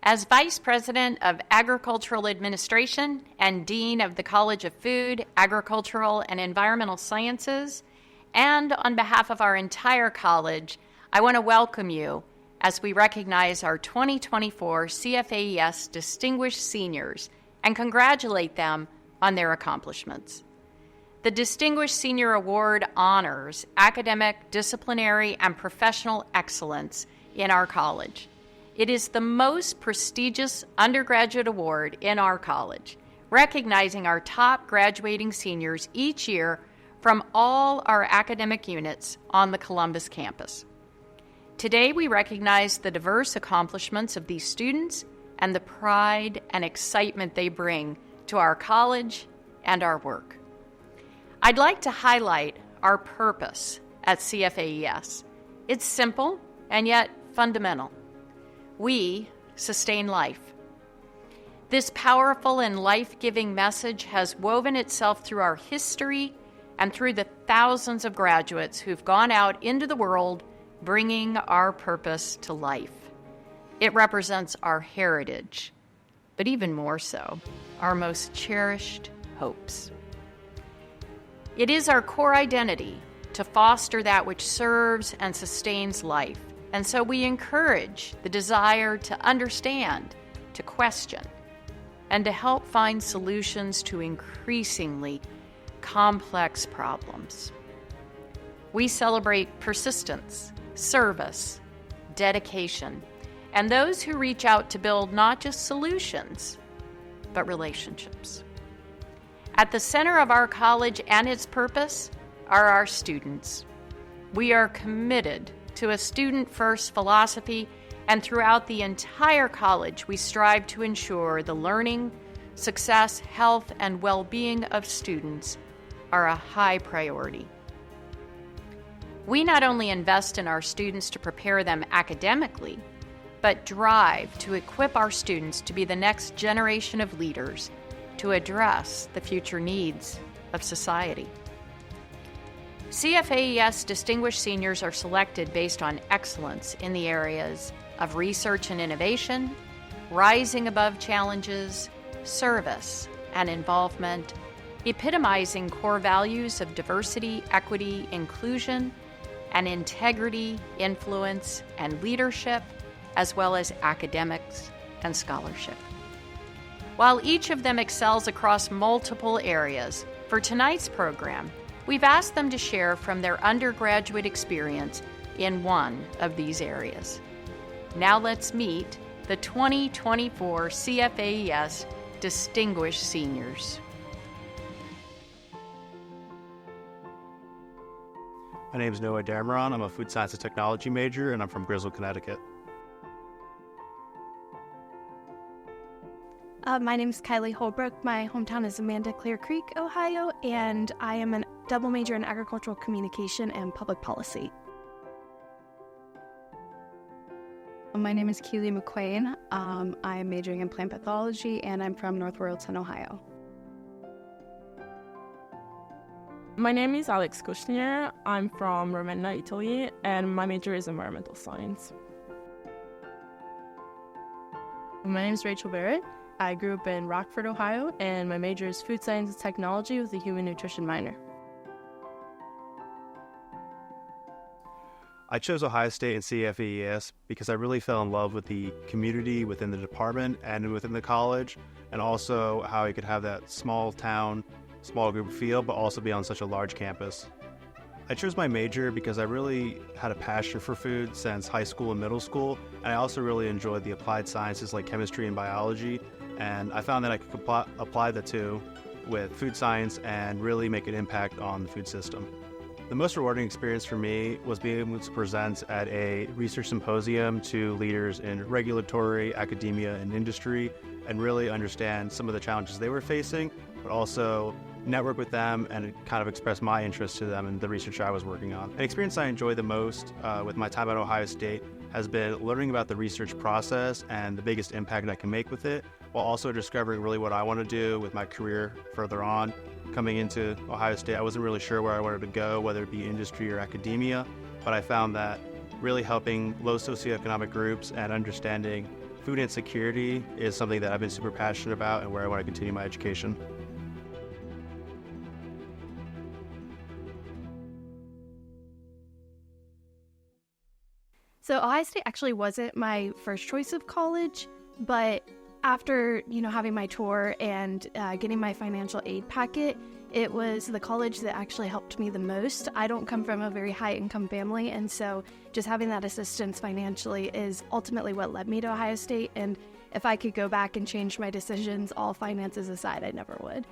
As Vice President of Agricultural Administration and Dean of the College of Food, Agricultural, and Environmental Sciences, and on behalf of our entire college, I want to welcome you as we recognize our 2024 CFAES Distinguished Seniors and congratulate them on their accomplishments. The Distinguished Senior Award honors academic, disciplinary, and professional excellence in our college. It is the most prestigious undergraduate award in our college, recognizing our top graduating seniors each year from all our academic units on the Columbus campus. Today, we recognize the diverse accomplishments of these students and the pride and excitement they bring to our college and our work. I'd like to highlight our purpose at CFAES. It's simple and yet fundamental. We sustain life. This powerful and life-giving message has woven itself through our history and through the thousands of graduates who've gone out into the world bringing our purpose to life. It represents our heritage, but even more so, our most cherished hopes. It is our core identity to foster that which serves and sustains life. And so we encourage the desire to understand, to question, and to help find solutions to increasingly complex problems. We celebrate persistence, service, dedication, and those who reach out to build not just solutions, but relationships. At the center of our college and its purpose are our students. We are committed to a student-first philosophy, and throughout the entire college, we strive to ensure the learning, success, health, and well-being of students are a high priority. We not only invest in our students to prepare them academically, but drive to equip our students to be the next generation of leaders to address the future needs of society. CFAES Distinguished Seniors are selected based on excellence in the areas of research and innovation, rising above challenges, service, and involvement, epitomizing core values of diversity, equity, inclusion, and integrity, influence, and leadership, as well as academics and scholarship. While each of them excels across multiple areas, for tonight's program, we've asked them to share from their undergraduate experience in one of these areas. Now let's meet the 2024 CFAES Distinguished Seniors. My name is Noah Dameron. I'm a food science and technology major, and I'm from Grizzle, Connecticut. My name is Kylie Holbrook. My hometown is Amanda Clear Creek, Ohio, and I am a double major in agricultural communication and public policy. My name is Keely McQuain. I am majoring in plant pathology, and I'm from North Royalton, Ohio. My name is Alex Kushner. I'm from Ravenna, Italy, and my major is environmental science. My name is Rachel Barrett. I grew up in Rockford, Ohio, and my major is food science and technology with a human nutrition minor. I chose Ohio State and CFAES because I really fell in love with the community within the department and within the college, and also how you could have that small town, small group feel, but also be on such a large campus. I chose my major because I really had a passion for food since high school and middle school, and I also really enjoyed the applied sciences like chemistry and biology, and I found that I could apply the two with food science and really make an impact on the food system. The most rewarding experience for me was being able to present at a research symposium to leaders in regulatory, academia, and industry, and really understand some of the challenges they were facing, but also network with them and kind of express my interest to them in the research I was working on. An experience I enjoyed the most with my time at Ohio State has been learning about the research process and the biggest impact I can make with it, while also discovering really what I want to do with my career further on. Coming into Ohio State, I wasn't really sure where I wanted to go, whether it be industry or academia, but I found that really helping low socioeconomic groups and understanding food insecurity is something that I've been super passionate about and where I want to continue my education. So Ohio State actually wasn't my first choice of college, but after, having my tour and getting my financial aid packet, it was the college that actually helped me the most. I don't come from a very high income family, and so just having that assistance financially is ultimately what led me to Ohio State. And if I could go back and change my decisions, all finances aside, I never would.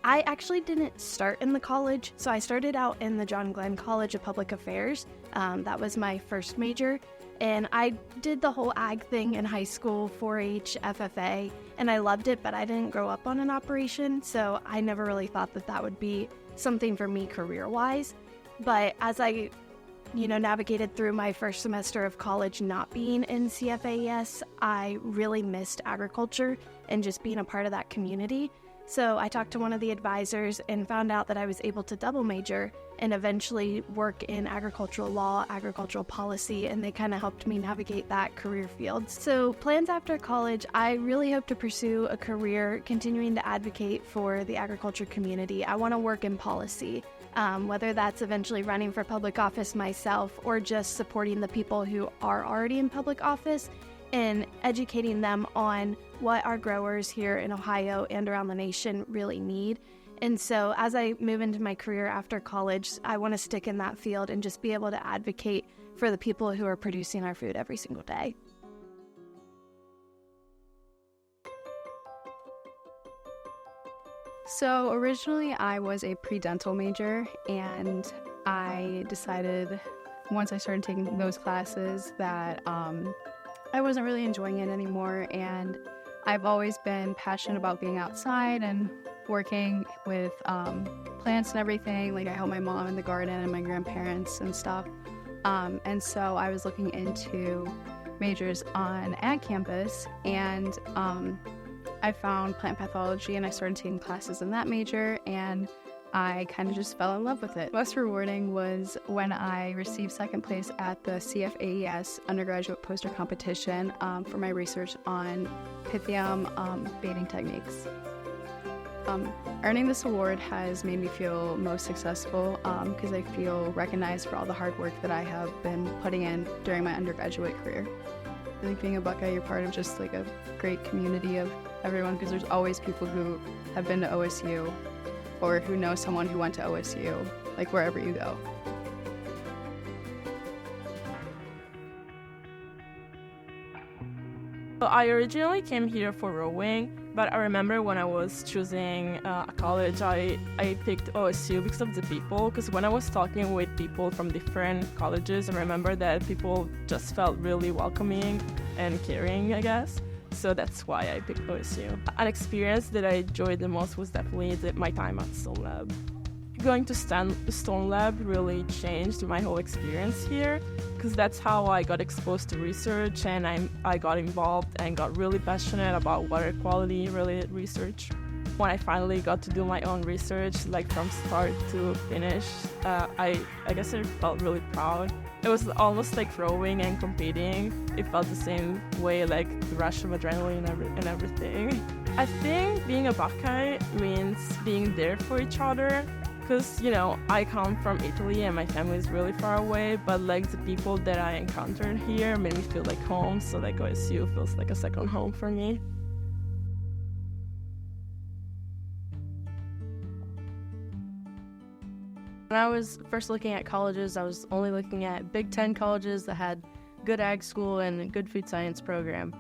I actually didn't start in the college, so I started out in the John Glenn College of Public Affairs. That was my first major, and I did the whole ag thing in high school, 4-H, FFA, and I loved it, but I didn't grow up on an operation, so I never really thought that would be something for me career-wise. But as I navigated through my first semester of college not being in CFAES, I really missed agriculture and just being a part of that community. So I talked to one of the advisors and found out that I was able to double major and eventually work in agricultural law, agricultural policy, and they kind of helped me navigate that career field. So plans after college, I really hope to pursue a career continuing to advocate for the agriculture community. I want to work in policy, whether that's eventually running for public office myself or just supporting the people who are already in public office and educating them on what our growers here in Ohio and around the nation really need. And so as I move into my career after college, I want to stick in that field and just be able to advocate for the people who are producing our food every single day. So originally I was a pre-dental major, and I decided once I started taking those classes that I wasn't really enjoying it anymore, and I've always been passionate about being outside and working with plants and everything. Like, I help my mom in the garden and my grandparents and stuff. And so I was looking into majors on ag campus, and I found plant pathology, and I started taking classes in that major, and I kind of just fell in love with it. Most rewarding was when I received second place at the CFAES undergraduate poster competition for my research on Pythium baiting techniques. Earning this award has made me feel most successful because I feel recognized for all the hard work that I have been putting in during my undergraduate career. I think being a Buckeye, you're part of just like a great community of everyone, because there's always people who have been to OSU or who know someone who went to OSU, like wherever you go. So I originally came here for rowing, but I remember when I was choosing a college, I picked OSU because of the people, because when I was talking with people from different colleges, I remember that people just felt really welcoming and caring, I guess. So that's why I picked OSU. An experience that I enjoyed the most was definitely my time at Stone Lab. Going to Stone Lab really changed my whole experience here, because that's how I got exposed to research, and I got involved and got really passionate about water quality related research. When I finally got to do my own research, like from start to finish, I guess I felt really proud. It was almost like rowing and competing. It felt the same way, like the rush of adrenaline and everything. I think being a Buckeye means being there for each other, because, I come from Italy and my family is really far away, but like the people that I encountered here made me feel like home, so like OSU feels like a second home for me. When I was first looking at colleges, I was only looking at Big Ten colleges that had good ag school and a good food science program.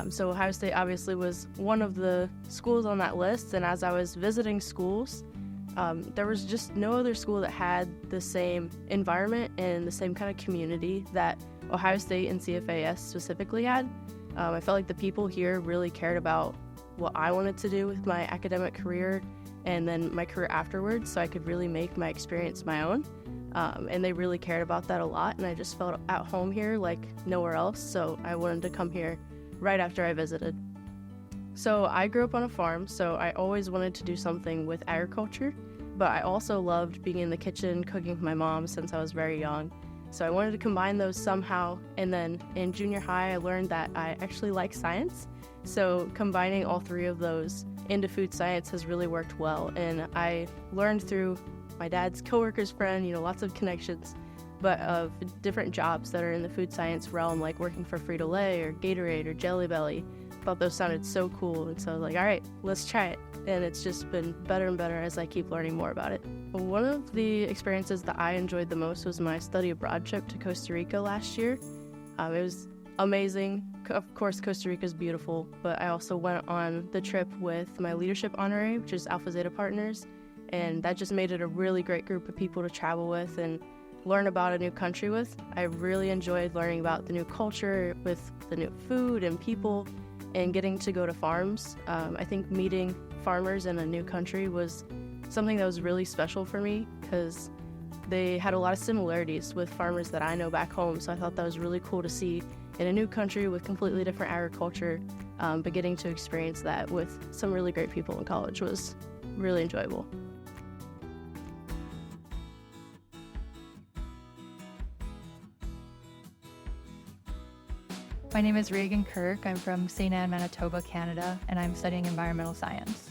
So Ohio State obviously was one of the schools on that list, and as I was visiting schools, there was just no other school that had the same environment and the same kind of community that Ohio State and CFAS specifically had. I felt like the people here really cared about what I wanted to do with my academic career and then my career afterwards, so I could really make my experience my own. And they really cared about that a lot, and I just felt at home here like nowhere else, so I wanted to come here right after I visited. So I grew up on a farm, so I always wanted to do something with agriculture, but I also loved being in the kitchen cooking with my mom since I was very young. So I wanted to combine those somehow. And then in junior high, I learned that I actually like science. So combining all three of those into food science has really worked well. And I learned through my dad's coworker's friend, lots of connections, but of different jobs that are in the food science realm, like working for Frito-Lay or Gatorade or Jelly Belly. Thought those sounded so cool. And so I was like, all right, let's try it. And it's just been better and better as I keep learning more about it. One of the experiences that I enjoyed the most was my study abroad trip to Costa Rica last year. It was amazing. Of course, Costa Rica is beautiful, but I also went on the trip with my leadership honorary, which is Alpha Zeta Partners, and that just made it a really great group of people to travel with and learn about a new country with. I really enjoyed learning about the new culture with the new food and people and getting to go to farms. I think meeting farmers in a new country was something that was really special for me because they had a lot of similarities with farmers that I know back home. So I thought that was really cool to see in a new country with completely different agriculture, but getting to experience that with some really great people in college was really enjoyable. My name is Reagan Kirk. I'm from St. Anne, Manitoba, Canada, and I'm studying environmental science.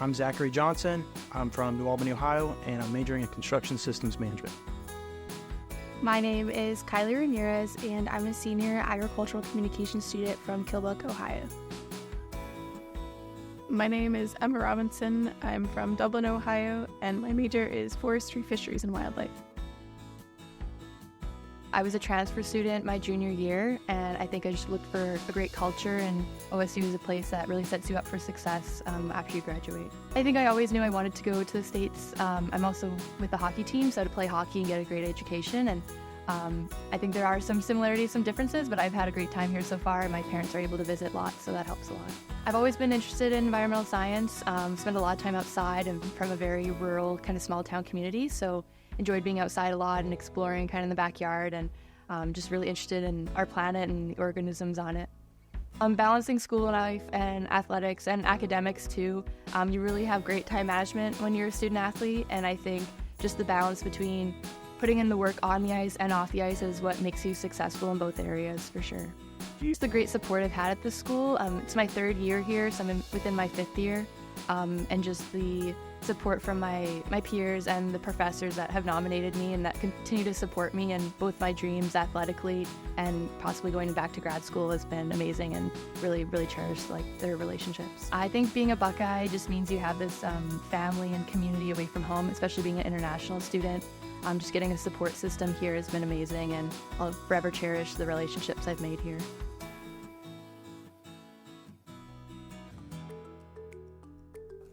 I'm Zachary Johnson. I'm from New Albany, Ohio, and I'm majoring in construction systems management. My name is Kylie Ramirez, and I'm a senior agricultural communication student from Killbuck, Ohio. My name is Emma Robinson. I'm from Dublin, Ohio, and my major is forestry, fisheries, and wildlife. I was a transfer student my junior year, and I think I just looked for a great culture, and OSU is a place that really sets you up for success after you graduate. I think I always knew I wanted to go to the States. I'm also with the hockey team, so to play hockey and get a great education, and I think there are some similarities, some differences, but I've had a great time here so far, and my parents are able to visit lots, so that helps a lot. I've always been interested in environmental science, spent a lot of time outside and from a very rural, kind of small town community, so enjoyed being outside a lot and exploring kind of in the backyard, and just really interested in our planet and the organisms on it. Balancing school life and athletics and academics too, you really have great time management when you're a student athlete, and I think just the balance between putting in the work on the ice and off the ice is what makes you successful in both areas for sure. Just the great support I've had at this school. It's my third year here, so I'm within my fifth year, and just the support from my peers and the professors that have nominated me and that continue to support me in both my dreams athletically and possibly going back to grad school has been amazing, and really, really cherish their relationships. I think being a Buckeye just means you have this family and community away from home, especially being an international student. Just getting a support system here has been amazing, and I'll forever cherish the relationships I've made here.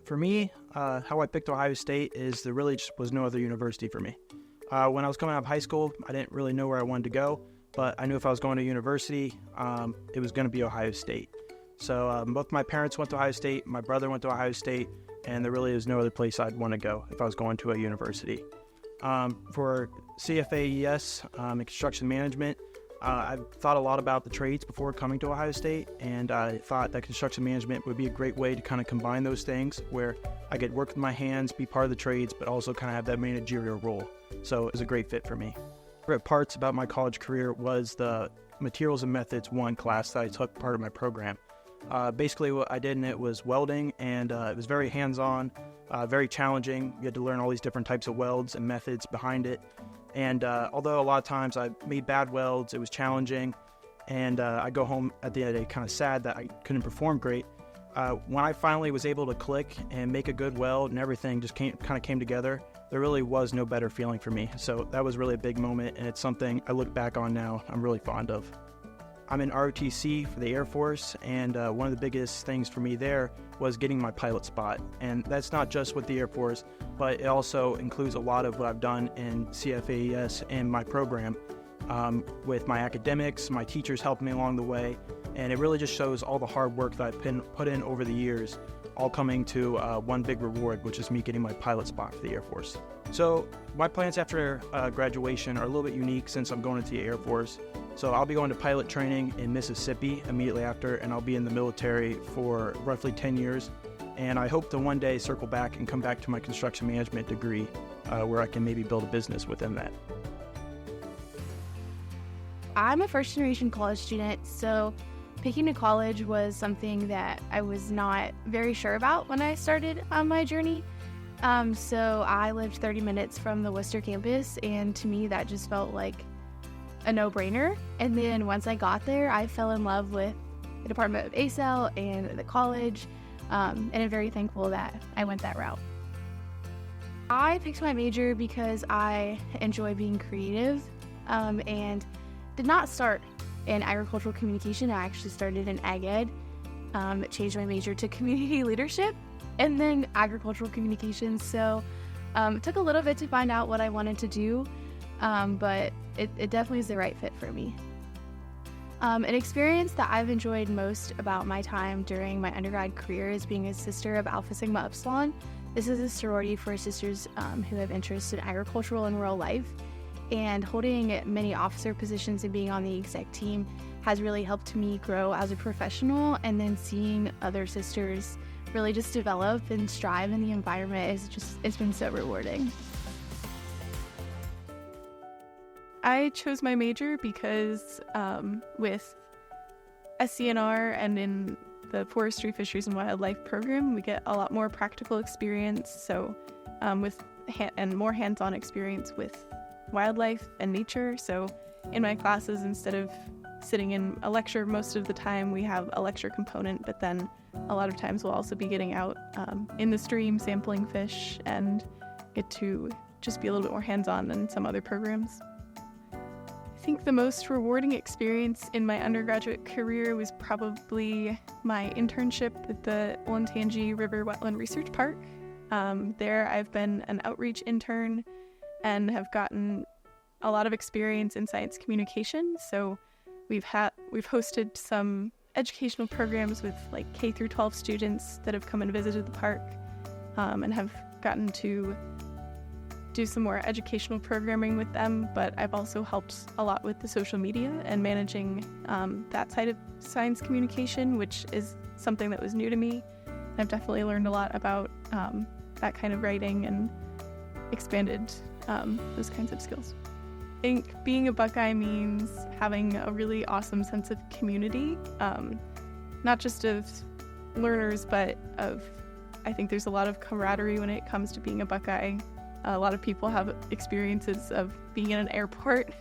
For me, how I picked Ohio State is there really just was no other university for me. When I was coming out of high school, I didn't really know where I wanted to go, but I knew if I was going to university, it was going to be Ohio State. So both my parents went to Ohio State, my brother went to Ohio State, and there really is no other place I'd want to go if I was going to a university. For CFAES in construction management, I've thought a lot about the trades before coming to Ohio State, and I thought that construction management would be a great way to kind of combine those things where I could work with my hands, be part of the trades, but also kind of have that managerial role. So it was a great fit for me. Favorite parts about my college career was the Materials and Methods 1 class that I took part of my program. Basically what I did in it was welding, and it was very hands-on, very challenging. You had to learn all these different types of welds and methods behind it. And although a lot of times I made bad welds, it was challenging, and I go home at the end of the day kind of sad that I couldn't perform great. When I finally was able to click and make a good weld and everything just kind of came together, there really was no better feeling for me. So that was really a big moment, and it's something I look back on now I'm really fond of. I'm in ROTC for the Air Force, and one of the biggest things for me there was getting my pilot spot. And that's not just with the Air Force, but it also includes a lot of what I've done in CFAES and my program with my academics, my teachers helping me along the way, and it really just shows all the hard work that I've put in over the years, all coming to one big reward, which is me getting my pilot spot for the Air Force. So my plans after graduation are a little bit unique since I'm going into the Air Force. So I'll be going to pilot training in Mississippi immediately after, and I'll be in the military for roughly 10 years. And I hope to one day circle back and come back to my construction management degree where I can maybe build a business within that. I'm a first generation college student, so picking a college was something that I was not very sure about when I started on my journey. So I lived 30 minutes from the Worcester campus, and to me that just felt like a no-brainer. And then once I got there, I fell in love with the Department of ASAL and the college, and I'm very thankful that I went that route. I picked my major because I enjoy being creative, and did not start in agricultural communication. I actually started in ag ed, changed my major to community leadership, and then agricultural communications. So it took a little bit to find out what I wanted to do, but it definitely is the right fit for me. An experience that I've enjoyed most about my time during my undergrad career is being a sister of Alpha Sigma Upsilon. This is a sorority for sisters who have interests in agricultural and rural life. And holding many officer positions and being on the exec team has really helped me grow as a professional, and then seeing other sisters really just develop and strive in the environment it's been so rewarding. I chose my major because with SCNR and in the Forestry, Fisheries, and Wildlife program, we get a lot more practical experience, so and more hands-on experience with wildlife and nature. So in my classes, instead of sitting in a lecture most of the time, we have a lecture component, but then a lot of times we'll also be getting out in the stream, sampling fish, and get to just be a little bit more hands-on than some other programs. I think the most rewarding experience in my undergraduate career was probably my internship at the Olentangy River Wetland Research Park. There I've been an outreach intern and have gotten a lot of experience in science communication. So we've hosted some educational programs with like K through 12 students that have come and visited the park, and have gotten to do some more educational programming with them. But I've also helped a lot with the social media and managing that side of science communication, which is something that was new to me. I've definitely learned a lot about that kind of writing and expanded those kinds of skills. I think being a Buckeye means having a really awesome sense of community, not just of learners, but I think there's a lot of camaraderie when it comes to being a Buckeye. A lot of people have experiences of being in an airport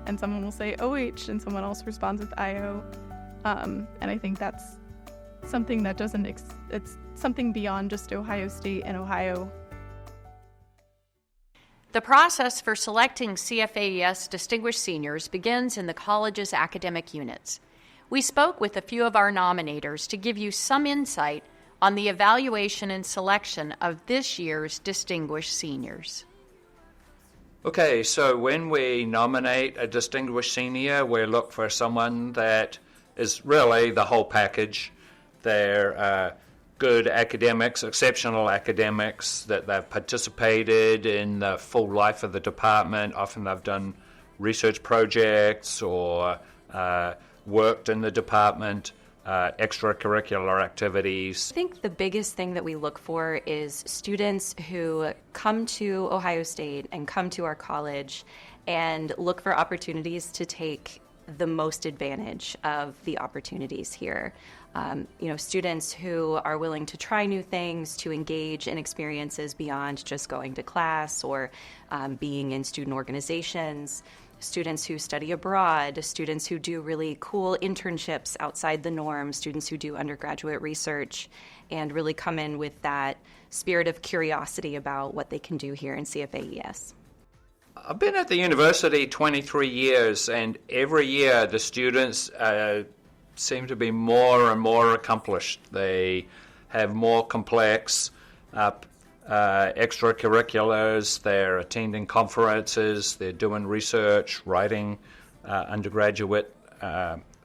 and someone will say OH and someone else responds with IO. And I think that's something that it's something beyond just Ohio State and Ohio. The process for selecting CFAES Distinguished Seniors begins in the college's academic units. We spoke with a few of our nominators to give you some insight on the evaluation and selection of this year's Distinguished Seniors. Okay, so when we nominate a Distinguished Senior, we look for someone that is really the whole package. They're good academics, exceptional academics, that they've participated in the full life of the department. Often they've done research projects or worked in the department, extracurricular activities. I think the biggest thing that we look for is students who come to Ohio State and come to our college and look for opportunities to take the most advantage of the opportunities here. Students who are willing to try new things, to engage in experiences beyond just going to class or being in student organizations, students who study abroad, students who do really cool internships outside the norm, students who do undergraduate research, and really come in with that spirit of curiosity about what they can do here in CFAES. I've been at the university 23 years, and every year the students seem to be more and more accomplished. They have more complex extracurriculars, they're attending conferences, they're doing research, writing undergraduate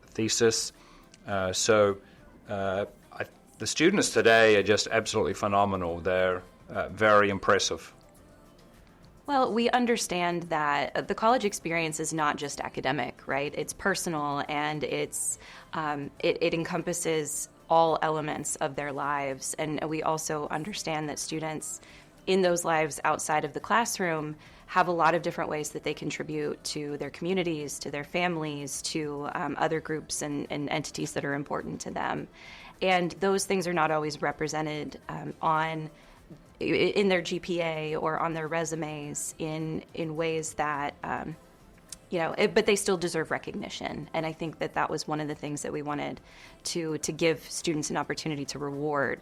thesis. So the students today are just absolutely phenomenal. They're very impressive. Well, we understand that the college experience is not just academic, right? It's personal, and it encompasses all elements of their lives. And we also understand that students in those lives outside of the classroom have a lot of different ways that they contribute to their communities, to their families, to other groups and entities that are important to them. And those things are not always represented in their GPA or on their resumes in ways that, but they still deserve recognition. And I think that was one of the things that we wanted to give students an opportunity to reward.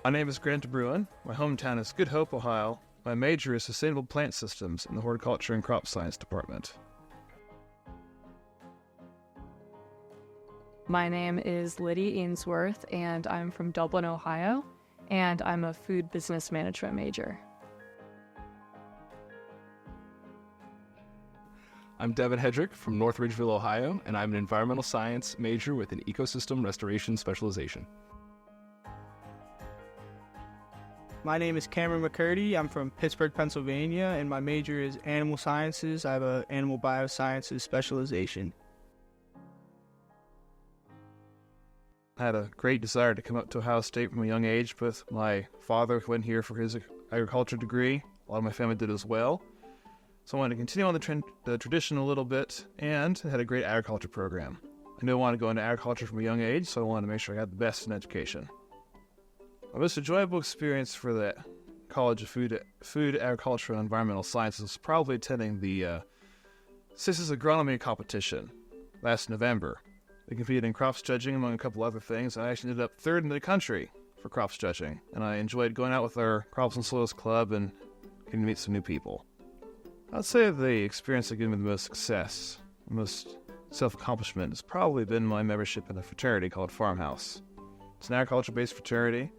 My name is Grant Bruin. My hometown is Good Hope, Ohio. My major is Sustainable Plant Systems in the Horticulture and Crop Science Department. My name is Liddy Ainsworth, and I'm from Dublin, Ohio, and I'm a food business management major. I'm Devin Hedrick from North Ridgeville, Ohio, and I'm an environmental science major with an ecosystem restoration specialization. My name is Cameron McCurdy. I'm from Pittsburgh, Pennsylvania, and my major is animal sciences. I have an animal biosciences specialization. I had a great desire to come up to Ohio State from a young age, with my father who went here for his agriculture degree. A lot of my family did as well. So I wanted to continue on the tradition a little bit, and it had a great agriculture program. I knew I wanted to go into agriculture from a young age, so I wanted to make sure I got the best in education. My most enjoyable experience for the College of Food, Agriculture, and Environmental Sciences was probably attending the CIS's agronomy competition last November. We competed in crops judging, among a couple other things, and I actually ended up third in the country for crops judging. And I enjoyed going out with our Crops and Soils Club and getting to meet some new people. I'd say the experience that gave me the most success, the most self-accomplishment, has probably been my membership in a fraternity called Farmhouse. It's an agriculture-based fraternity,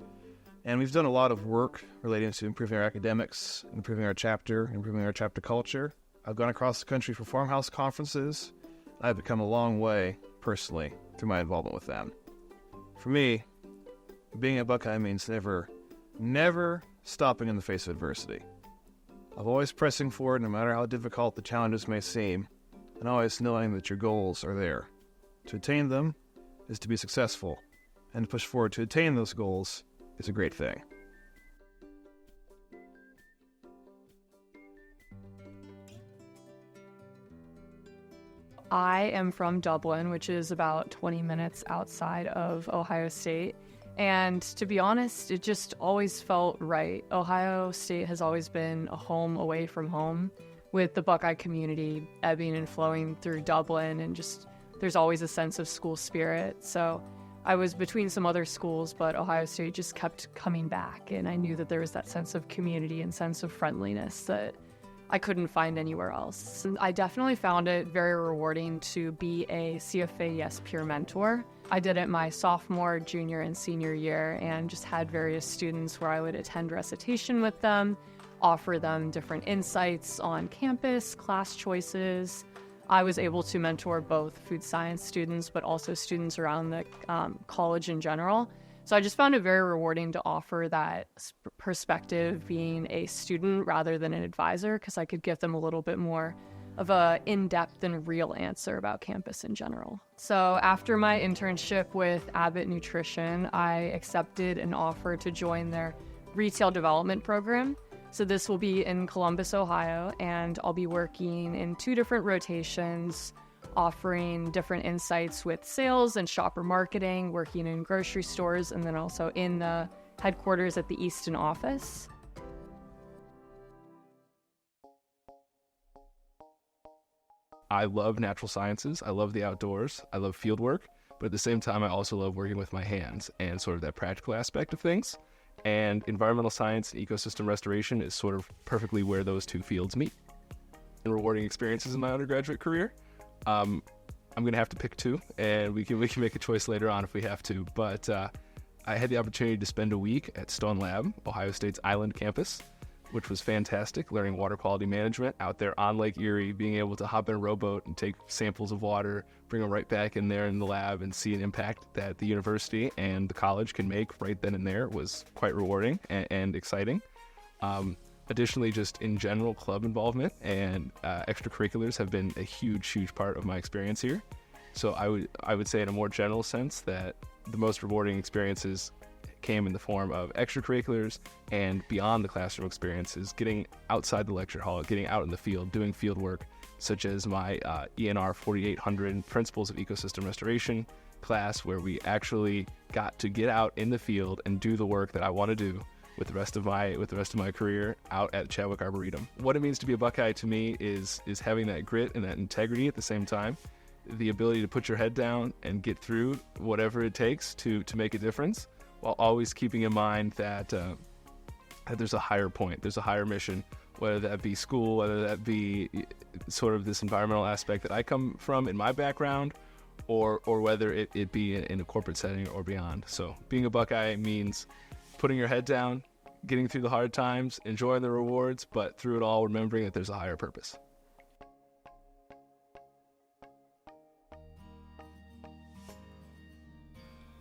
and we've done a lot of work relating to improving our academics, improving our chapter culture. I've gone across the country for Farmhouse conferences. I've come a long way, personally, through my involvement with them. For me, being a Buckeye means never stopping in the face of adversity. I'm always pressing forward, no matter how difficult the challenges may seem, and always knowing that your goals are there. To attain them is to be successful, and to push forward to attain those goals is a great thing. I am from Dublin, which is about 20 minutes outside of Ohio State. And to be honest, it just always felt right. Ohio State has always been a home away from home, with the Buckeye community ebbing and flowing through Dublin, and just there's always a sense of school spirit. So I was between some other schools, but Ohio State just kept coming back, and I knew that there was that sense of community and sense of friendliness that I couldn't find anywhere else. And I definitely found it very rewarding to be a CFA Yes peer mentor. I did it my sophomore, junior, and senior year, and just had various students where I would attend recitation with them, offer them different insights on campus, class choices. I was able to mentor both food science students, but also students around the college in general. So I just found it very rewarding to offer that perspective being a student rather than an advisor, because I could give them a little bit more of a in-depth and real answer about campus in general. So after my internship with Abbott Nutrition, I accepted an offer to join their retail development program. So this will be in Columbus, Ohio, and I'll be working in 2 different rotations, offering different insights with sales and shopper marketing, working in grocery stores, and then also in the headquarters at the Easton office. I love natural sciences. I love the outdoors. I love field work. But at the same time, I also love working with my hands and sort of that practical aspect of things. And environmental science and ecosystem restoration is sort of perfectly where those 2 fields meet. And rewarding experiences in my undergraduate career. I'm going to have to pick 2, and we can make a choice later on if we have to. But I had the opportunity to spend a week at Stone Lab, Ohio State's island campus, which was fantastic, learning water quality management out there on Lake Erie, being able to hop in a rowboat and take samples of water, bring them right back in there in the lab, and see an impact that the university and the college can make right then and there was quite rewarding and exciting. Additionally, just in general, club involvement and extracurriculars have been a huge part of my experience here. So I would say in a more general sense that the most rewarding experiences came in the form of extracurriculars and beyond the classroom experiences, getting outside the lecture hall, getting out in the field, doing field work, such as my ENR 4800 Principles of Ecosystem Restoration class, where we actually got to get out in the field and do the work that I want to do with the rest of my career out at Chadwick Arboretum. What it means to be a Buckeye to me is having that grit and that integrity at the same time, the ability to put your head down and get through whatever it takes to make a difference, while always keeping in mind that there's a higher point, there's a higher mission, whether that be school, whether that be sort of this environmental aspect that I come from in my background, or whether it be in a corporate setting or beyond. So being a Buckeye means putting your head down, getting through the hard times, enjoying the rewards, but through it all, remembering that there's a higher purpose.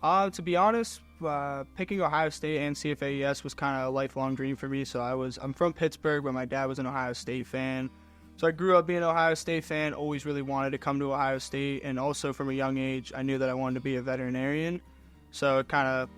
To be honest, picking Ohio State and CFAES was kind of a lifelong dream for me. So I'm from Pittsburgh, but my dad was an Ohio State fan. So I grew up being an Ohio State fan, always really wanted to come to Ohio State. And also from a young age, I knew that I wanted to be a veterinarian. So it kind of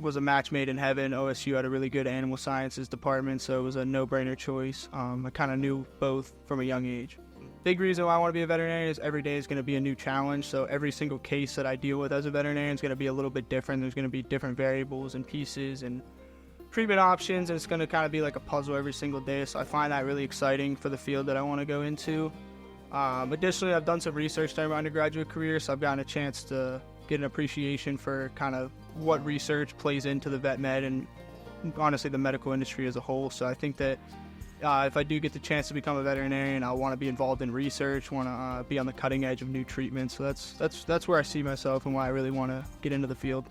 was a match made in heaven. OSU had a really good animal sciences department, so it was a no-brainer choice. I kind of knew both from a young age. Big reason why I want to be a veterinarian is every day is going to be a new challenge. So every single case that I deal with as a veterinarian is going to be a little bit different. There's going to be different variables and pieces and treatment options, and it's going to kind of be like a puzzle every single day. So I find that really exciting for the field that I want to go into. Additionally, I've done some research during my undergraduate career, so I've gotten a chance to get an appreciation for kind of what research plays into the vet med and honestly the medical industry as a whole. So I think that if I do get the chance to become a veterinarian, I'll want to be involved in research, want to be on the cutting edge of new treatments. So that's where I see myself and why I really want to get into the field.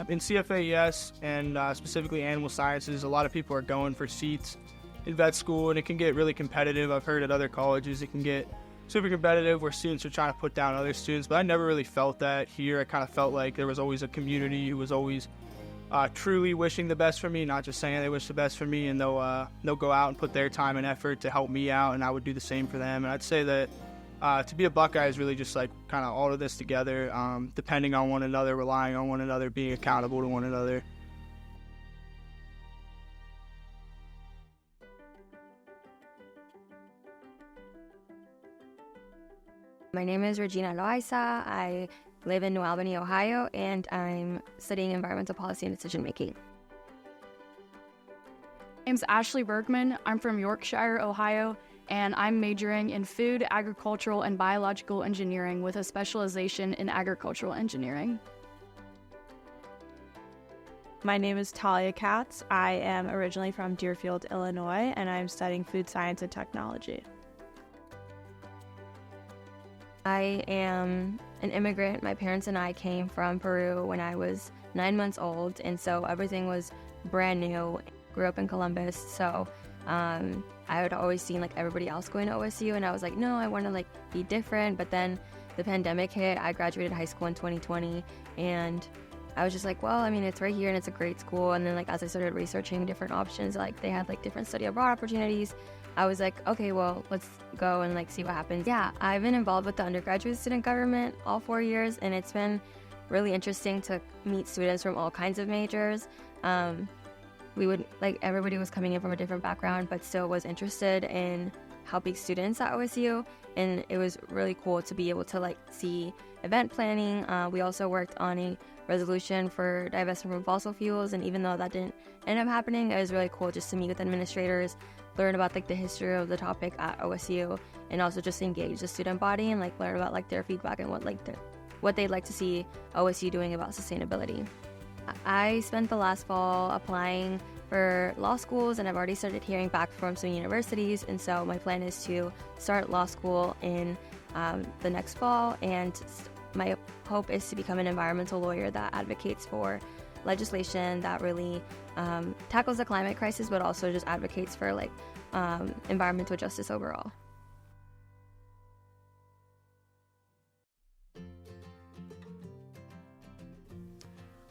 In CFAES and specifically animal sciences, a lot of people are going for seats in vet school, and it can get really competitive. I've heard at other colleges it can get super competitive where students are trying to put down other students, but I never really felt that here. I kind of felt like there was always a community who was always truly wishing the best for me, not just saying they wish the best for me, and they'll go out and put their time and effort to help me out, and I would do the same for them. And I'd say that to be a Buckeye is really just like kind of all of this together, depending on one another, relying on one another, being accountable to one another. My name is Regina Loaiza. I live in New Albany, Ohio, and I'm studying environmental policy and decision making. My name's Ashley Bergman. I'm from Yorkshire, Ohio, and I'm majoring in food, agricultural, and biological engineering with a specialization in agricultural engineering. My name is Talia Katz. I am originally from Deerfield, Illinois, and I'm studying food science and technology. I am an immigrant. My parents and I came from Peru when I was 9 months old, and so everything was brand new. Grew up in Columbus, so I had always seen like everybody else going to OSU, and I was like, no, I want to like be different. But then the pandemic hit. I graduated high school in 2020, and I was just like, well, I mean, it's right here and it's a great school. And then like as I started researching different options, like they had like different study abroad opportunities, I was like, okay, well, let's go and like see what happens. Yeah, I've been involved with the undergraduate student government all 4 years, and it's been really interesting to meet students from all kinds of majors. Everybody was coming in from a different background, but still was interested in helping students at OSU, and it was really cool to be able to like see event planning. We also worked on a resolution for divestment from fossil fuels, and even though that didn't end up happening, it was really cool just to meet with administrators, learn about like the history of the topic at OSU, and also just engage the student body and like learn about like their feedback and what they'd like to see OSU doing about sustainability. I spent the last fall applying for law schools, and I've already started hearing back from some universities, and so my plan is to start law school in the next fall, and my hope is to become an environmental lawyer that advocates for legislation that really tackles the climate crisis, but also just advocates for like environmental justice overall.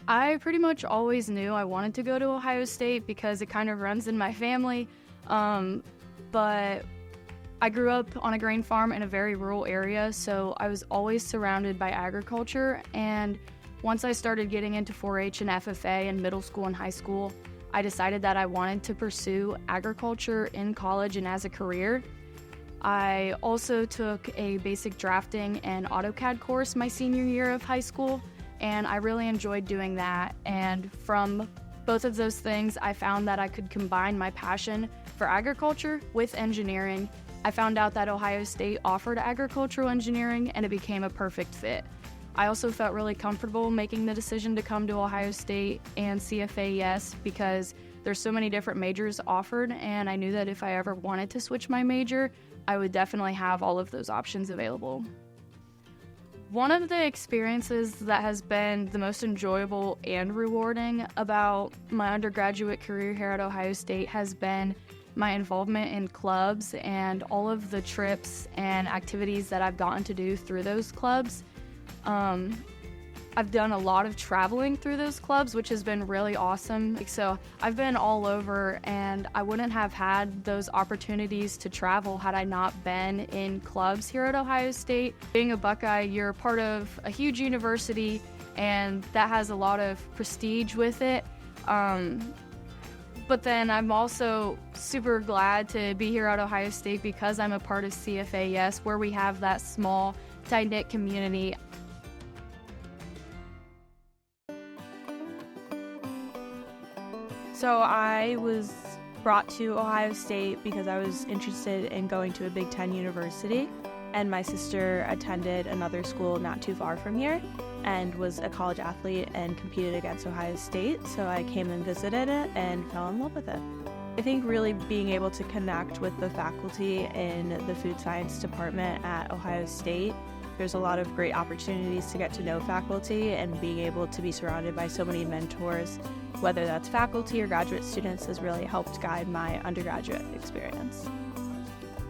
I pretty much always knew I wanted to go to Ohio State because it kind of runs in my family, but I grew up on a grain farm in a very rural area, so I was always surrounded by agriculture. And once I started getting into 4-H and FFA in middle school and high school, I decided that I wanted to pursue agriculture in college and as a career. I also took a basic drafting and AutoCAD course my senior year of high school, and I really enjoyed doing that. And from both of those things, I found that I could combine my passion for agriculture with engineering. I found out that Ohio State offered agricultural engineering, and it became a perfect fit. I also felt really comfortable making the decision to come to Ohio State and CFAES because there's so many different majors offered, and I knew that if I ever wanted to switch my major, I would definitely have all of those options available. One of the experiences that has been the most enjoyable and rewarding about my undergraduate career here at Ohio State has been my involvement in clubs and all of the trips and activities that I've gotten to do through those clubs. I've done a lot of traveling through those clubs, which has been really awesome. So I've been all over, and I wouldn't have had those opportunities to travel had I not been in clubs here at Ohio State. Being a Buckeye, you're part of a huge university, and that has a lot of prestige with it. But then I'm also super glad to be here at Ohio State because I'm a part of CFAES, where we have that small, tight-knit community. So I was brought to Ohio State because I was interested in going to a Big Ten university, and my sister attended another school not too far from here and was a college athlete and competed against Ohio State, so I came and visited it and fell in love with it. I think really being able to connect with the faculty in the food science department at Ohio State, there's a lot of great opportunities to get to know faculty, and being able to be surrounded by so many mentors, whether that's faculty or graduate students, has really helped guide my undergraduate experience.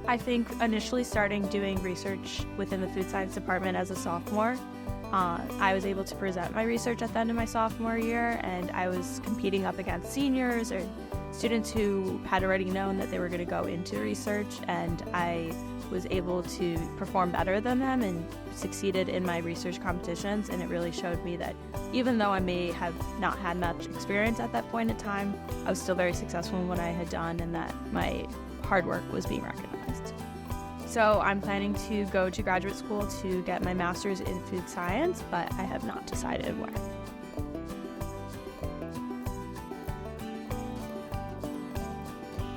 I think initially starting doing research within the food science department as a sophomore, I was able to present my research at the end of my sophomore year, and I was competing up against seniors or students who had already known that they were going to go into research, and I was able to perform better than them and succeeded in my research competitions. And it really showed me that even though I may have not had much experience at that point in time, I was still very successful in what I had done, and that my hard work was being recognized. So I'm planning to go to graduate school to get my master's in food science, but I have not decided where.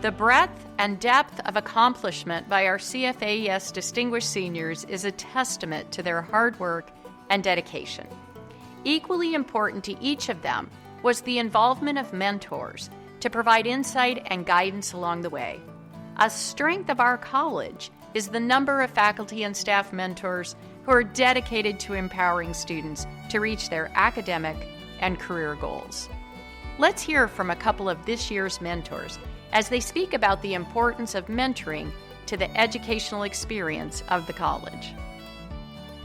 The breadth and depth of accomplishment by our CFAES distinguished seniors is a testament to their hard work and dedication. Equally important to each of them was the involvement of mentors to provide insight and guidance along the way. A strength of our college is the number of faculty and staff mentors who are dedicated to empowering students to reach their academic and career goals. Let's hear from a couple of this year's mentors as they speak about the importance of mentoring to the educational experience of the college.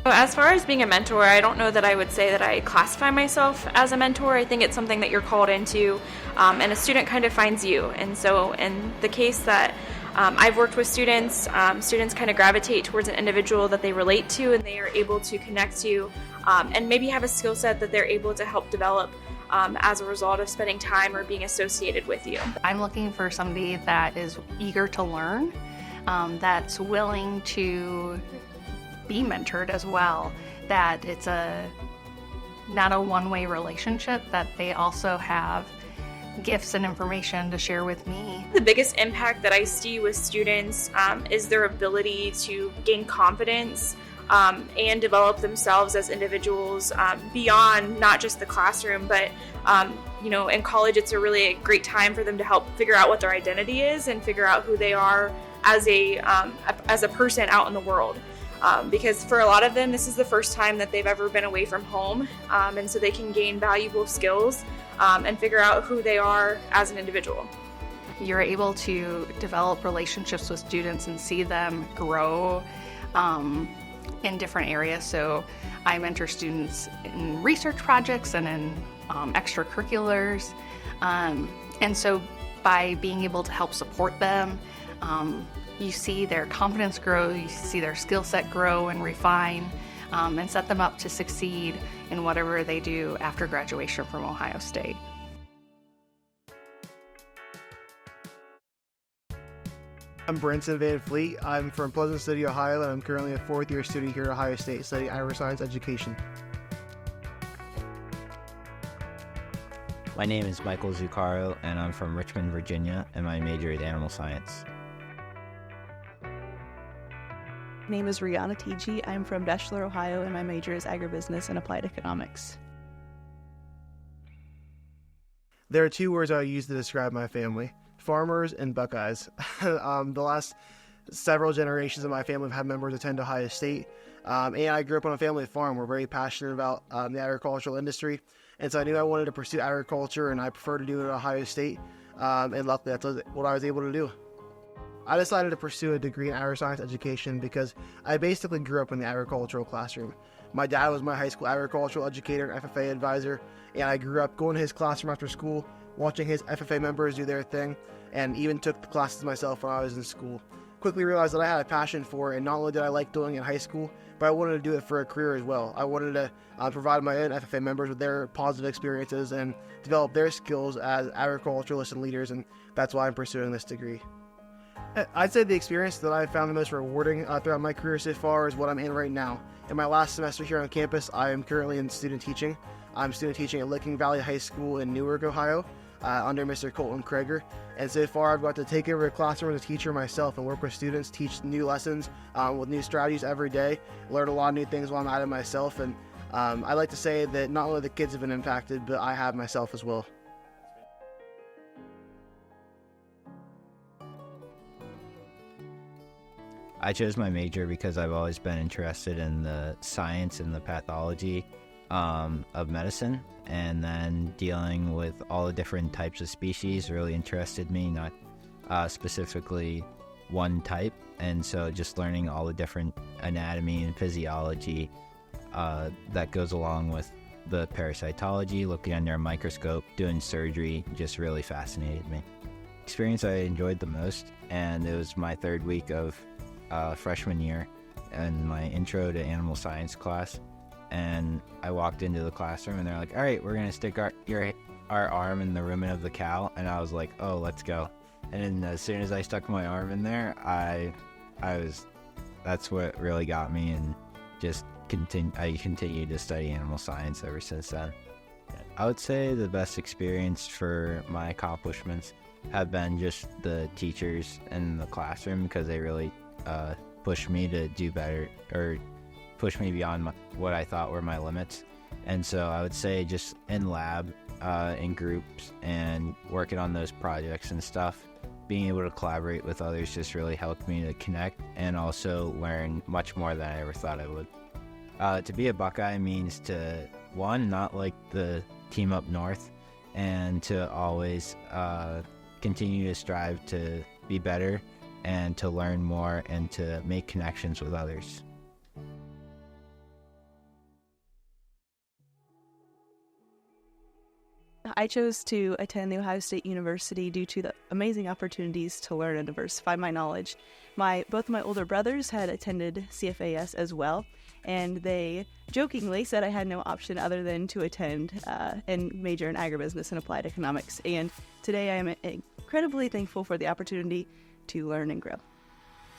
As far as being a mentor, I don't know that I would say that I classify myself as a mentor. I think it's something that you're called into, and a student kind of finds you. And so in the case that I've worked with students, students kind of gravitate towards an individual that they relate to, and they are able to connect to, and maybe have a skill set that they're able to help develop as a result of spending time or being associated with you. I'm looking for somebody that is eager to learn, that's willing to be mentored as well, that it's not a one-way relationship, that they also have gifts and information to share with me. The biggest impact that I see with students is their ability to gain confidence and develop themselves as individuals beyond not just the classroom, but in college it's a really great time for them to help figure out what their identity is and figure out who they are as a person out in the world. Because for a lot of them, this is the first time that they've ever been away from home, and so they can gain valuable skills and figure out who they are as an individual. You're able to develop relationships with students and see them grow in different areas. So I mentor students in research projects and in extracurriculars. And so by being able to help support them, you see their confidence grow, you see their skill set grow and refine, and set them up to succeed in whatever they do after graduation from Ohio State. I'm Brinson Van Fleet. I'm from Pleasant City, Ohio, and I'm currently a fourth-year student here at Ohio State studying agri-science education. My name is Michael Zuccaro, and I'm from Richmond, Virginia, and my major is animal science. My name is Rihanna Tiji. I'm from Deschler, Ohio, and my major is agribusiness and applied economics. There are two words I use to describe my family: farmers and Buckeyes. The last several generations of my family have had members attend Ohio State, and I grew up on a family farm. We're very passionate about the agricultural industry, and so I knew I wanted to pursue agriculture, and I prefer to do it at Ohio State, and luckily that's what I was able to do. I decided to pursue a degree in agri-science education because I basically grew up in the agricultural classroom. My dad was my high school agricultural educator and FFA advisor, and I grew up going to his classroom after school, watching his FFA members do their thing, and even took the classes myself when I was in school. Quickly realized that I had a passion for it, and not only did I like doing it in high school, but I wanted to do it for a career as well. I wanted to provide my own FFA members with their positive experiences and develop their skills as agriculturalists and leaders, and that's why I'm pursuing this degree. I'd say the experience that I found the most rewarding throughout my career so far is what I'm in right now. In my last semester here on campus, I am currently in student teaching. I'm student teaching at Licking Valley High School in Newark, Ohio, under Mr. Colton Krager. And so far, I've got to take over a classroom as a teacher myself and work with students, teach new lessons with new strategies every day, learn a lot of new things while I'm at it myself. And I like to say that not only the kids have been impacted, but I have myself as well. I chose my major because I've always been interested in the science and the pathology of medicine, and then dealing with all the different types of species really interested me, not specifically one type. And so just learning all the different anatomy and physiology that goes along with the parasitology, looking under a microscope, doing surgery, just really fascinated me. Experience I enjoyed the most, and it was my third week of freshman year and my intro to animal science class, and I walked into the classroom and they're like, all right, we're gonna stick our arm in the rumen of the cow, and I was like, oh, let's go. And then as soon as I stuck my arm in there, that's what really got me, and just I continued to study animal science ever since then. I would say the best experience for my accomplishments have been just the teachers in the classroom, because they really pushed me to do better, or pushed me beyond what I thought were my limits. And so I would say just in lab, in groups, and working on those projects and stuff, being able to collaborate with others just really helped me to connect and also learn much more than I ever thought I would. To be a Buckeye means to, one, not like the team up north, and to always continue to strive to be better and to learn more and to make connections with others. I chose to attend The Ohio State University due to the amazing opportunities to learn and diversify my knowledge. Both my older brothers had attended CFAS as well, and they jokingly said I had no option other than to attend and major in agribusiness and applied economics. And today I am incredibly thankful for the opportunity to learn and grow.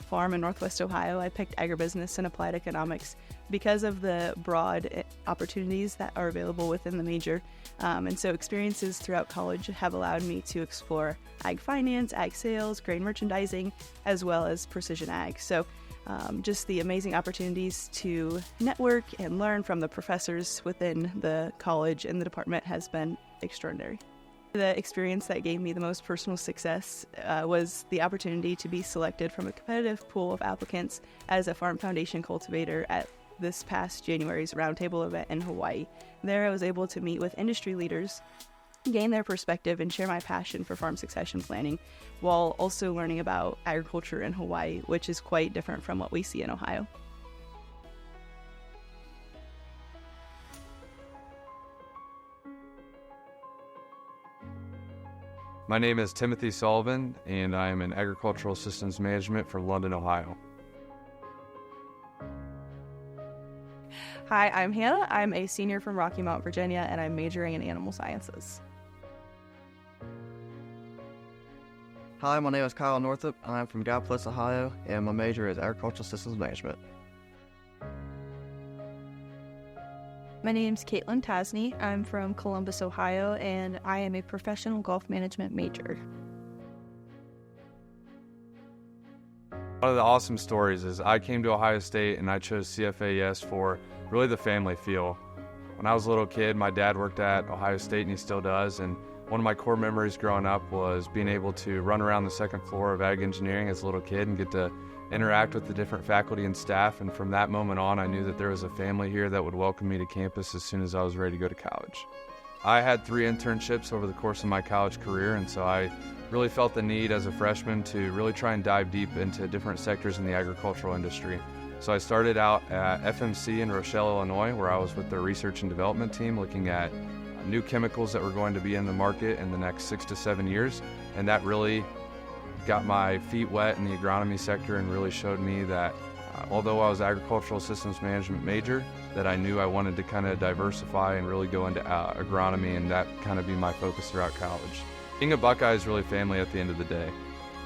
Farm in Northwest Ohio, I picked agribusiness and applied economics because of the broad opportunities that are available within the major. And so experiences throughout college have allowed me to explore ag finance, ag sales, grain merchandising, as well as precision ag. So just the amazing opportunities to network and learn from the professors within the college and the department has been extraordinary. The experience that gave me the most personal success was the opportunity to be selected from a competitive pool of applicants as a Farm Foundation cultivator at this past January's roundtable event in Hawaii. There I was able to meet with industry leaders, gain their perspective, and share my passion for farm succession planning, while also learning about agriculture in Hawaii, which is quite different from what we see in Ohio. My name is Timothy Sullivan, and I am in Agricultural Systems Management for London, Ohio. Hi, I'm Hannah. I'm a senior from Rocky Mount, Virginia, and I'm majoring in animal sciences. Hi, my name is Kyle Northup. I'm from Gallipolis, Ohio, and my major is Agricultural Systems Management. My name's Caitlin Tasney. I'm from Columbus, Ohio, and I am a professional golf management major. One of the awesome stories is I came to Ohio State and I chose CFAES for really the family feel. When I was a little kid, my dad worked at Ohio State and he still does, and one of my core memories growing up was being able to run around the second floor of ag engineering as a little kid and get to interact with the different faculty and staff, and from that moment on I knew that there was a family here that would welcome me to campus as soon as I was ready to go to college. I had 3 internships over the course of my college career, and so I really felt the need as a freshman to really try and dive deep into different sectors in the agricultural industry. So I started out at FMC in Rochelle, Illinois, where I was with their research and development team looking at new chemicals that were going to be in the market in the next 6 to 7 years, and that really got my feet wet in the agronomy sector and really showed me that although I was agricultural systems management major, that I knew I wanted to kind of diversify and really go into agronomy, and that kind of be my focus throughout college. Being a Buckeye is really family at the end of the day.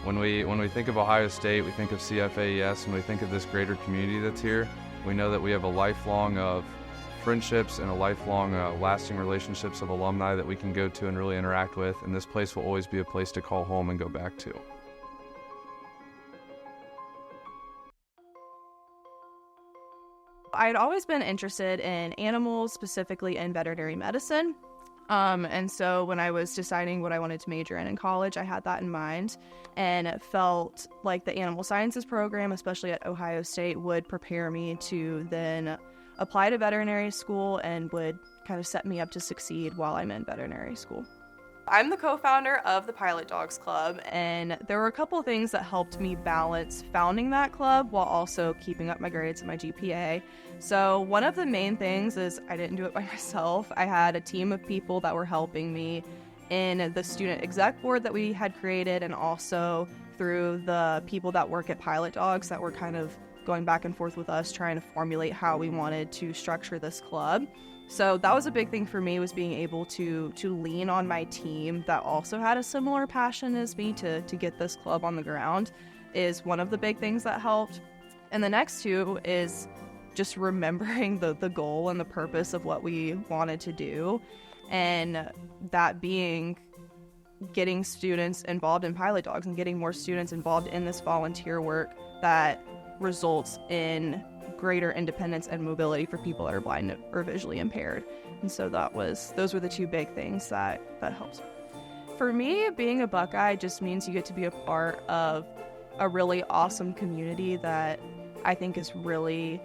When we think of Ohio State, we think of CFAES, and we think of this greater community that's here. We know that we have a lifelong of friendships and a lifelong lasting relationships of alumni that we can go to and really interact with, and this place will always be a place to call home and go back to. I had always been interested in animals, specifically in veterinary medicine. And so when I was deciding what I wanted to major in college, I had that in mind, and it felt like the animal sciences program, especially at Ohio State, would prepare me to then apply to veterinary school and would kind of set me up to succeed while I'm in veterinary school. I'm the co-founder of the Pilot Dogs Club, and there were a couple things that helped me balance founding that club while also keeping up my grades and my GPA. So one of the main things is I didn't do it by myself. I had a team of people that were helping me in the student exec board that we had created, and also through the people that work at Pilot Dogs that were kind of going back and forth with us trying to formulate how we wanted to structure this club. So that was a big thing for me, was being able to lean on my team that also had a similar passion as me to get this club on the ground is one of the big things that helped. And the next two is just remembering the goal and the purpose of what we wanted to do, and that being getting students involved in Pilot Dogs and getting more students involved in this volunteer work that results in greater independence and mobility for people that are blind or visually impaired. And so those were the two big things that helps. For me, being a Buckeye just means you get to be a part of a really awesome community that I think is really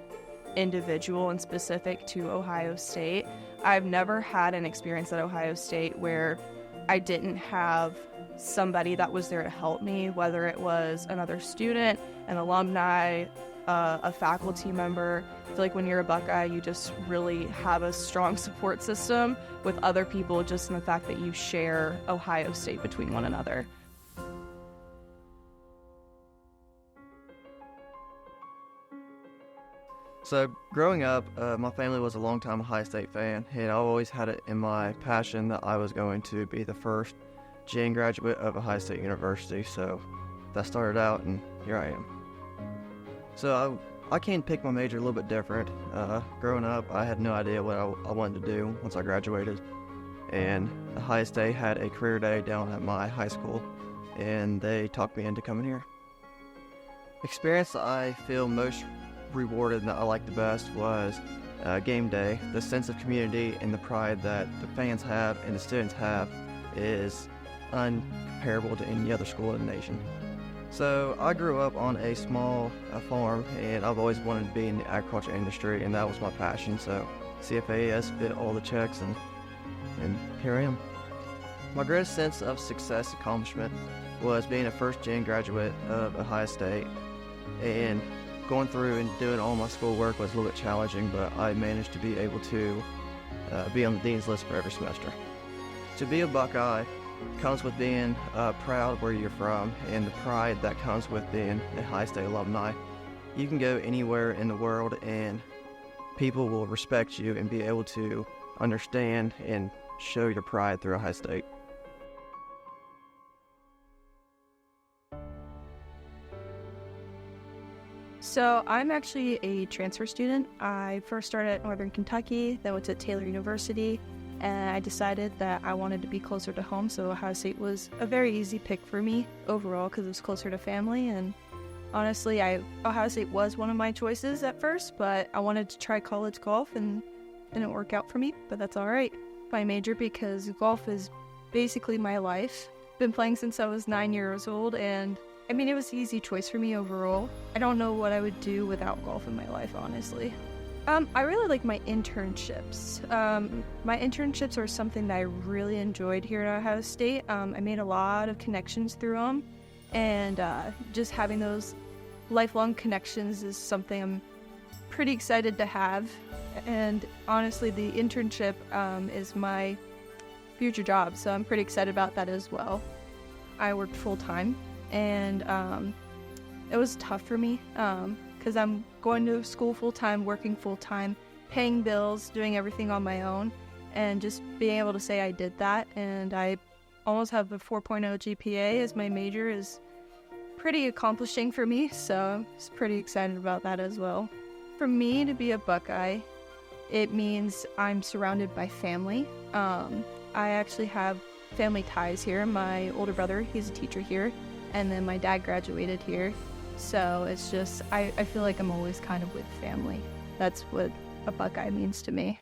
individual and specific to Ohio State. I've never had an experience at Ohio State where I didn't have somebody that was there to help me, whether it was another student, an alumni, a faculty member. I feel like when you're a Buckeye, you just really have a strong support system with other people, just in the fact that you share Ohio State between one another. So growing up, my family was a longtime Ohio State fan, and I always had it in my passion that I was going to be the first GN graduate of Ohio State University. So that started out, and here I am. So I can pick my major a little bit different. Growing up, I had no idea what I wanted to do once I graduated, and Ohio State had a career day down at my high school, and they talked me into coming here. Experience that I feel most rewarded and that I liked the best was game day. The sense of community and the pride that the fans have and the students have is uncomparable to any other school in the nation. So I grew up on a small farm, and I've always wanted to be in the agriculture industry, and that was my passion. So CFAES fit all the checks, and here I am. My greatest sense of success accomplishment was being a first gen graduate of Ohio State, and going through and doing all my schoolwork was a little bit challenging, but I managed to be able to be on the dean's list for every semester. To be a Buckeye comes with being proud where you're from and the pride that comes with being a Ohio State alumni. You can go anywhere in the world and people will respect you and be able to understand and show your pride through Ohio State. So I'm actually a transfer student. I first started at Northern Kentucky, then went to Taylor University, and I decided that I wanted to be closer to home, so Ohio State was a very easy pick for me overall because it was closer to family. And honestly, Ohio State was one of my choices at first, but I wanted to try college golf and it didn't work out for me, but that's all right. My major, because golf is basically my life. Been playing since I was 9 years old, and I mean, it was an easy choice for me overall. I don't know what I would do without golf in my life, honestly. I really like my internships. My internships are something that I really enjoyed here at Ohio State. I made a lot of connections through them, and just having those lifelong connections is something I'm pretty excited to have. And honestly, the internship is my future job, so I'm pretty excited about that as well. I worked full-time, and it was tough for me because I'm going to school full-time, working full-time, paying bills, doing everything on my own, and just being able to say I did that. And I almost have a 4.0 GPA as my major is pretty accomplishing for me, so I'm just pretty excited about that as well. For me to be a Buckeye, it means I'm surrounded by family. I actually have family ties here. My older brother, he's a teacher here, and then my dad graduated here. So it's just, I feel like I'm always kind of with family. That's what a Buckeye means to me.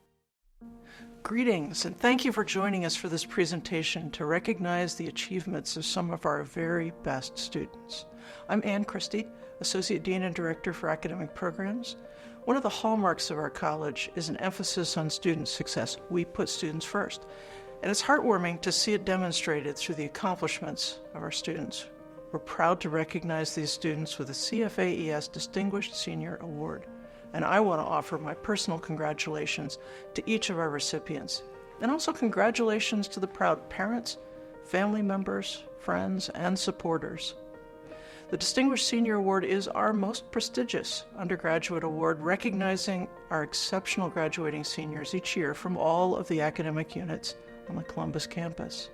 Greetings, and thank you for joining us for this presentation to recognize the achievements of some of our very best students. I'm Ann Christie, Associate Dean and Director for Academic Programs. One of the hallmarks of our college is an emphasis on student success. We put students first, and it's heartwarming to see it demonstrated through the accomplishments of our students. We're proud to recognize these students with the CFAES Distinguished Senior Award, and I want to offer my personal congratulations to each of our recipients, and also congratulations to the proud parents, family members, friends, and supporters. The Distinguished Senior Award is our most prestigious undergraduate award, recognizing our exceptional graduating seniors each year from all of the academic units on the Columbus campus.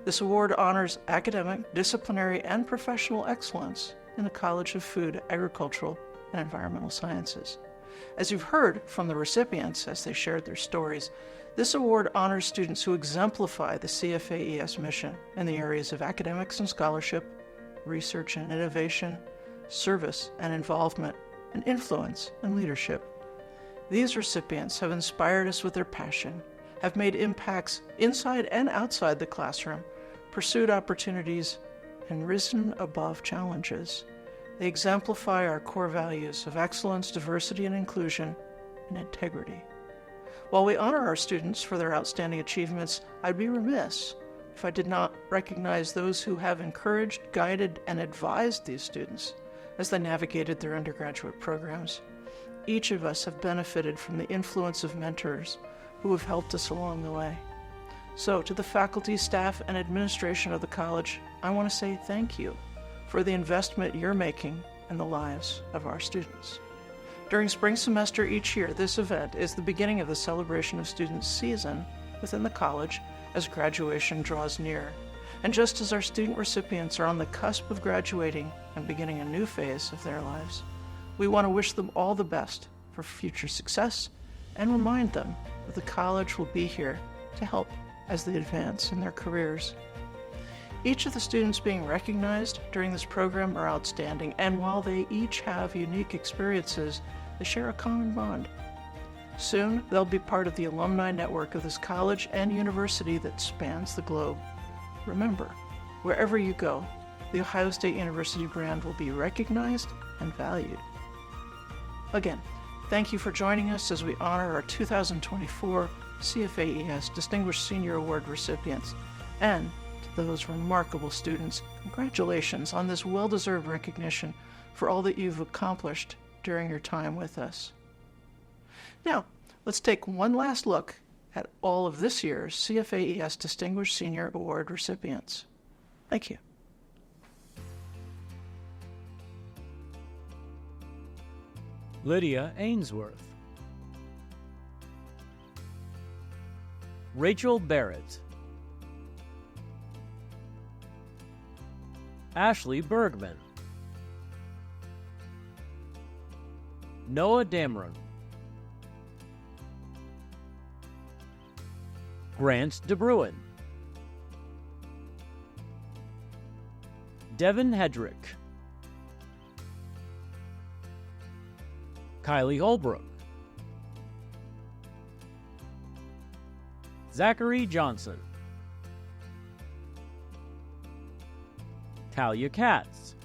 This award honors academic, disciplinary, and professional excellence in the College of Food, Agricultural, and Environmental Sciences. As you've heard from the recipients as they shared their stories, this award honors students who exemplify the CFAES mission in the areas of academics and scholarship, research and innovation, service and involvement, and influence and leadership. These recipients have inspired us with their passion, have made impacts inside and outside the classroom, pursued opportunities, and risen above challenges. They exemplify our core values of excellence, diversity and inclusion, and integrity. While we honor our students for their outstanding achievements, I'd be remiss if I did not recognize those who have encouraged, guided, and advised these students as they navigated their undergraduate programs. Each of us have benefited from the influence of mentors who have helped us along the way. So, to the faculty, staff, and administration of the college, I want to say thank you for the investment you're making in the lives of our students. During spring semester each year, this event is the beginning of the celebration of students' season within the college as graduation draws near. And just as our student recipients are on the cusp of graduating and beginning a new phase of their lives, we want to wish them all the best for future success and remind them that the college will be here to help as they advance in their careers. Each of the students being recognized during this program are outstanding, and while they each have unique experiences, they share a common bond. Soon, they'll be part of the alumni network of this college and university that spans the globe. Remember, wherever you go, the Ohio State University brand will be recognized and valued. Again, thank you for joining us as we honor our 2024 CFAES Distinguished Senior Award recipients. And to those remarkable students, congratulations on this well-deserved recognition for all that you've accomplished during your time with us. Now, let's take one last look at all of this year's CFAES Distinguished Senior Award recipients. Thank you. Lydia Ainsworth, Rachel Barrett, Ashley Bergman, Noah Dameron, Grant DeBruin, Devin Hedrick, Kylie Holbrook, Zachary Johnson, Talia Katz,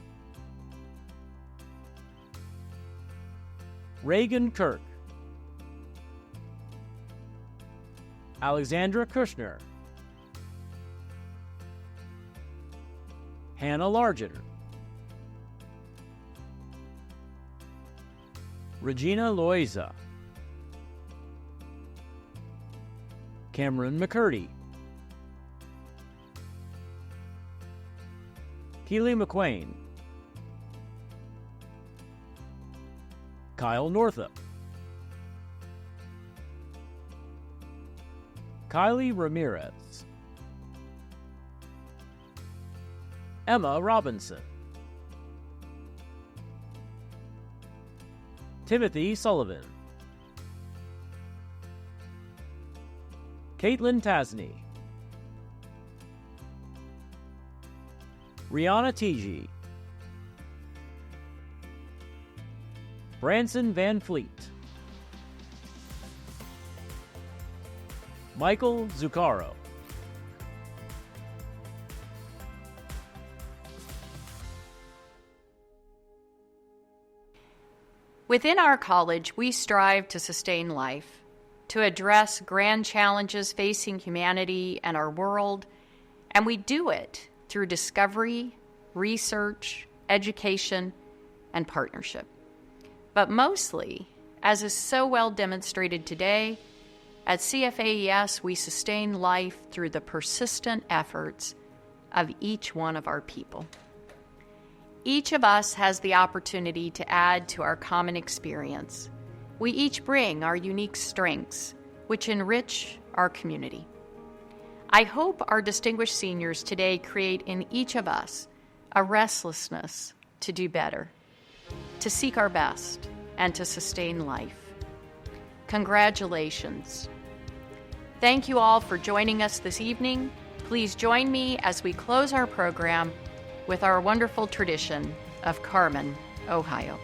Reagan Kirk, Alexandra Kushner, Hannah Largen, Regina Loiza, Cameron McCurdy, Keely McQuain, Kyle Northup, Kylie Ramirez, Emma Robinson, Timothy Sullivan, Caitlin Tasney, Rihanna Tiji, Branson Van Fleet, Michael Zuccaro, Within our college, we strive to sustain life, to address grand challenges facing humanity and our world, and we do it through discovery, research, education, and partnership. But mostly, as is so well demonstrated today, at CFAES we sustain life through the persistent efforts of each one of our people. Each of us has the opportunity to add to our common experience. We each bring our unique strengths, which enrich our community. I hope our distinguished seniors today create in each of us a restlessness to do better, to seek our best, and to sustain life. Congratulations. Thank you all for joining us this evening. Please join me as we close our program with our wonderful tradition of Carmen, Ohio.